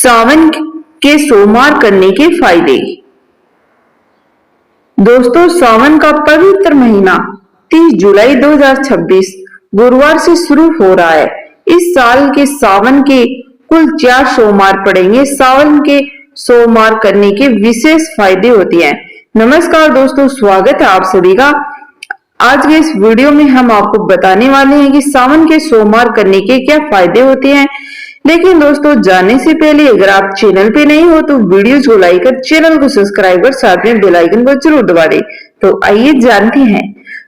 सावन के सोमवार करने के फायदे। दोस्तों, सावन का पवित्र महीना 30 जुलाई 2026 गुरुवार से शुरू हो रहा है। इस साल के सावन के कुल 4 सोमवार पड़ेंगे। सावन के सोमवार करने के विशेष फायदे होते हैं। नमस्कार दोस्तों, स्वागत है आप सभी का। आज के इस वीडियो में हम आपको बताने वाले हैं कि सावन के सोमवार करने के क्या फायदे होते हैं। लेकिन दोस्तों, जानने से पहले अगर आप चैनल पे नहीं हो तो वीडियो को लाइक कर चैनल को सब्सक्राइब कर साथ में बेल आइकन को जरूर दबा दें। तो आइए जानते हैं।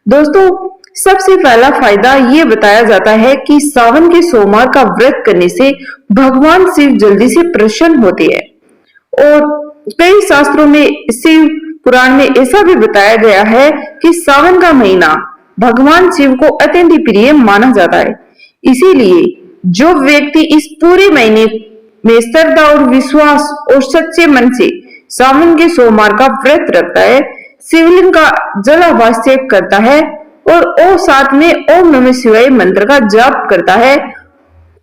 दोस्तों, सबसे पहला फायदा ये बताया जाता है कि सावन के सोमवार का व्रत करने से भगवान शिव जल्दी से प्रसन्न होते हैं। और कई शास्त्रों में, शिव पुराण में ऐसा भी बताया गया है कि सावन का महीना भगवान शिव को अत्यंत प्रिय माना जाता है। इसीलिए जो व्यक्ति इस पूरे महीने में श्रद्धा और विश्वास और सच्चे मन से सावन के सोमवार का व्रत रखता है, शिवलिंग का जलाभिषेक करता है और साथ में ओम नमः शिवाय मंत्र का जाप करता है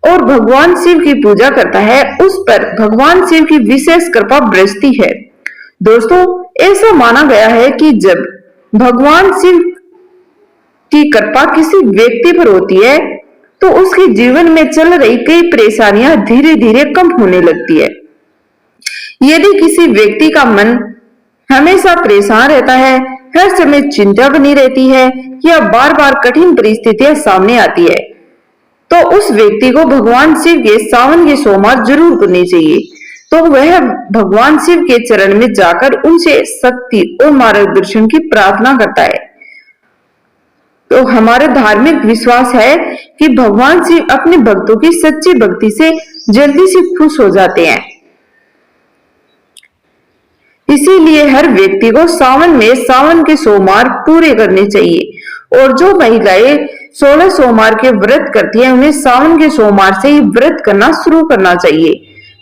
और भगवान शिव की पूजा करता है, उस पर भगवान शिव की विशेष कृपा बरसती है। दोस्तों, ऐसा माना गया है कि जब भगवान शिव की कृपा किसी व्यक्ति पर होती है तो उसके जीवन में चल रही कई परेशानियां धीरे धीरे कम होने लगती है। यदि किसी व्यक्ति का मन हमेशा परेशान रहता है, हर समय चिंता बनी रहती है या बार बार कठिन परिस्थितियां सामने आती है, तो उस व्यक्ति को भगवान शिव के सावन के सोमवार जरूर करने चाहिए। तो वह भगवान शिव के चरण में जाकर उनसे शक्ति और मार्गदर्शन की प्रार्थना करता है। तो हमारा धार्मिक विश्वास है कि भगवान शिव अपने भक्तों की सच्ची भक्ति से जल्दी से खुश हो जाते हैं। इसीलिए हर व्यक्ति को सावन में सावन के सोमवार पूरे करने चाहिए। और जो महिलाएं 16 सोमवार के व्रत करती हैं, उन्हें सावन के सोमवार से ही व्रत करना शुरू करना चाहिए।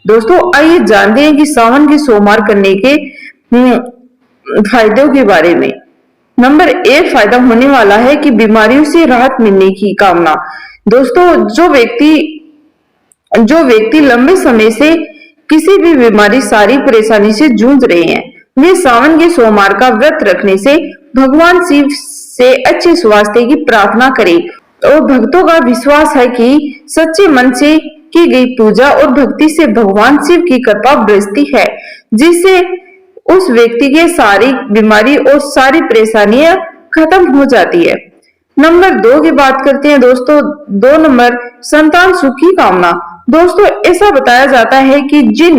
दोस्तों, आइए जानते हैं कि सावन के सोमवार करने के फायदों के बारे में। नंबर 1 फायदा होने वाला है कि बीमारियों से राहत मिलने की कामना। दोस्तों, जो व्यक्ति लंबे समय से किसी भी बीमारी, सारी परेशानी से जूझ रहे हैं, वे सावन के सोमवार का व्रत रखने से भगवान शिव से अच्छे स्वास्थ्य की प्रार्थना करें। और भक्तों का विश्वास है कि सच्चे मन से की गई पूजा और भक्ति से भगवान शिव की कृपा बरसती है, जिससे उस व्यक्ति की सारी बीमारी और सारी परेशानियां खत्म हो जाती है। नंबर 2 की बात करते हैं दोस्तों। 2 नंबर, संतान सुख की कामना। दोस्तों, ऐसा बताया जाता है कि जिन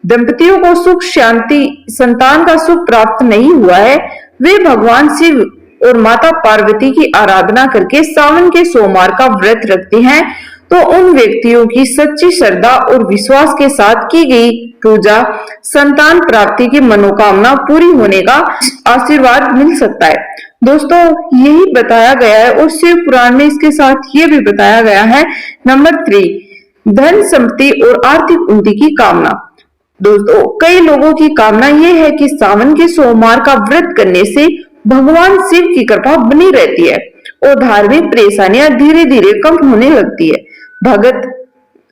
दंपतियों को सुख शांति संतान का सुख प्राप्त नहीं हुआ है, वे भगवान शिव और माता पार्वती की आराधना करके सावन के सोमवार का व्रत रखते हैं, तो उन व्यक्तियों की सच्ची श्रद्धा और विश्वास के साथ की गई पूजा संतान प्राप्ति की मनोकामना पूरी होने का आशीर्वाद मिल सकता है। दोस्तों, यही बताया गया है और शिव पुराण में इसके साथ ये भी बताया गया है। नंबर 3, धन संपत्ति और आर्थिक उन्नति की कामना। दोस्तों, कई लोगों की कामना यह है कि सावन के सोमवार का व्रत करने से भगवान शिव की कृपा बनी रहती है और धार्मिक परेशानियां धीरे धीरे कम होने लगती है। भगत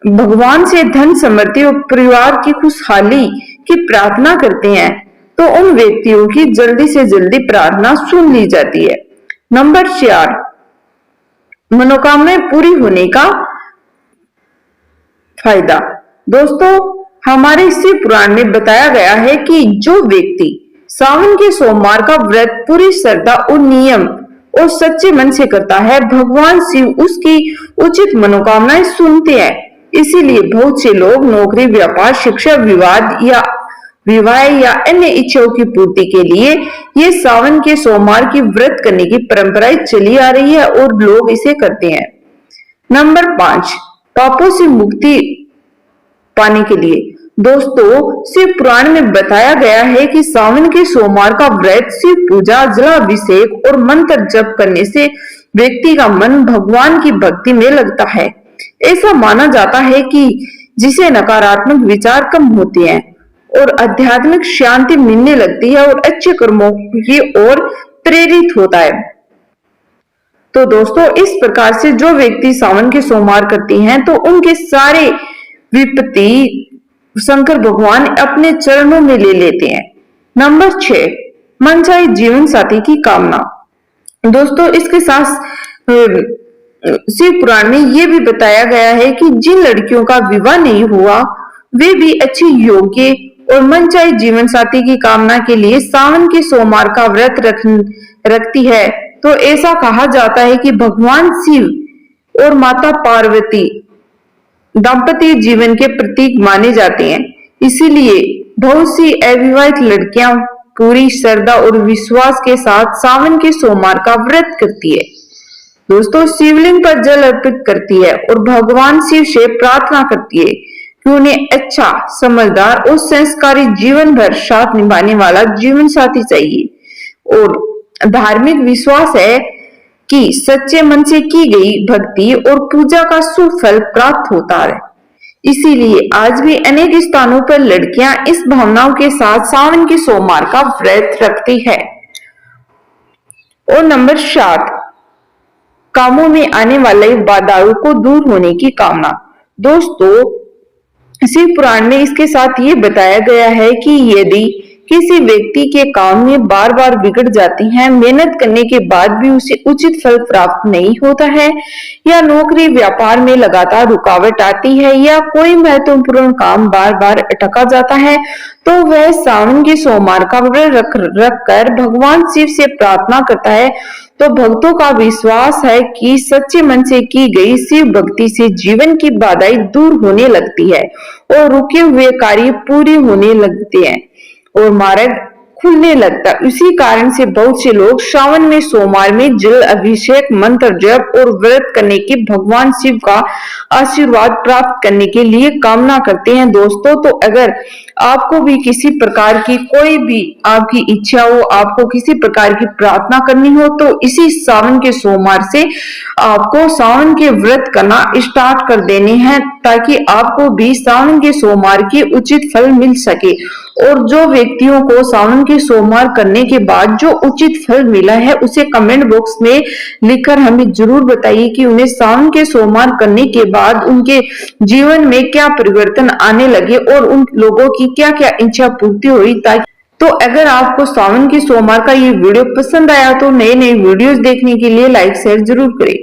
भगवान से धन समृद्धि और परिवार की खुशहाली की प्रार्थना करते हैं, तो उन व्यक्तियों की जल्दी से जल्दी प्रार्थना सुन ली जाती है। नंबर 4, मनोकामनाएं पूरी होने का फायदा। दोस्तों, हमारे शिव पुराण में बताया गया है कि जो व्यक्ति सावन के सोमवार का व्रत पूरी श्रद्धा और नियम और सच्चे मन से करता है, भगवान शिव उसकी उचित मनोकामनाएं सुनते हैं। इसीलिए बहुत से लोग नौकरी, व्यापार, शिक्षा, विवाह या अन्य इच्छाओं की पूर्ति के लिए ये सावन के सोमवार की व्रत करने की परंपराएं चली आ रही है और लोग इसे करते हैं। नंबर 5, पापों से मुक्ति पाने के लिए। दोस्तों, शिव पुराण में बताया गया है कि सावन के सोमवार का व्रत, शिव पूजा, जलाभिषेक और मंत्र जप करने से व्यक्ति का मन भगवान की भक्ति में लगता है। ऐसा माना जाता है कि जिसे नकारात्मक विचार कम होते हैं और आध्यात्मिक शांति मिलने लगती है और अच्छे कर्मों की ओर प्रेरित होता है। तो दोस्तों, इस प्रकार से जो व्यक्ति सावन के सोमवार करती हैं, तो उनके सारे विपत्ति शंकर भगवान अपने चरणों में ले लेते हैं। नंबर 6, मनचाही जीवन साथी की कामना। दोस्तों, इसके साथ शिव पुराण में यह भी बताया गया है कि जिन लड़कियों का विवाह नहीं हुआ वे भी अच्छी योग्य और मनचाही जीवन साथी की कामना के लिए सावन के सोमवार का व्रत रखती है। तो ऐसा कहा जाता है कि भगवान शिव और माता पार्वती दाम्पत्य जीवन के प्रतीक माने जाते हैं। इसीलिए बहुत सी अविवाहित लड़कियां पूरी श्रद्धा और विश्वास के साथ सावन के सोमवार का व्रत करती है। दोस्तों, शिवलिंग पर जल अर्पित करती है और भगवान शिव से प्रार्थना करती है कि उन्हें अच्छा, समझदार और संस्कारी जीवन भर साथ निभाने वाला जीवन साथी चाहिए। और धार्मिक विश्वास है कि सच्चे मन से की गई भक्ति और पूजा का सुफल प्राप्त होता है। इसीलिए आज भी अनेक स्थानों पर लड़कियां इस भावनाओं के साथ सावन के सोमवार का व्रत रखती है। और नंबर 7, कामों में आने वाले बाधाओं को दूर होने की कामना। दोस्तों, शिव पुराण में इसके साथ ये बताया गया है कि यदि किसी व्यक्ति के काम में बार बार बिगड़ जाती हैं, मेहनत करने के बाद भी उसे उचित फल प्राप्त नहीं होता है, या नौकरी व्यापार में लगातार रुकावट आती है, या कोई महत्वपूर्ण काम बार बार अटका जाता है, तो वह सावन के सोमवार का व्रत रख कर भगवान शिव से प्रार्थना करता है। तो भक्तों का विश्वास है कि सच्चे मन से की गई शिव भक्ति से जीवन की बाधाएं दूर होने लगती है और रुके हुए कार्य पूरे होने लगते हैं और मार्ग खुलने लगता। इसी कारण से बहुत से लोग श्रावण में सोमवार में जल अभिषेक, मंत्र जप और व्रत करने की भगवान शिव का आशीर्वाद प्राप्त करने के लिए कामना करते हैं। दोस्तों, तो अगर आपको भी किसी प्रकार की कोई भी आपकी इच्छा हो, आपको किसी प्रकार की प्रार्थना करनी हो, तो इसी सावन के सोमवार से आपको सावन के व्रत करना स्टार्ट कर देने हैं, ताकि आपको भी सावन के सोमवार के उचित फल मिल सके। और जो व्यक्तियों को सावन के सोमवार करने के बाद जो उचित फल मिला है, उसे कमेंट बॉक्स में लिखकर हमें जरूर बताइए कि उन्हें सावन के सोमवार करने के बाद उनके जीवन में क्या परिवर्तन आने लगे और उन लोगों की क्या क्या इच्छा पूर्ति हुई। तो अगर आपको सावन के सोमवार का ये वीडियो पसंद आया तो नए नए वीडियोस देखने के लिए लाइक शेयर जरूर करें।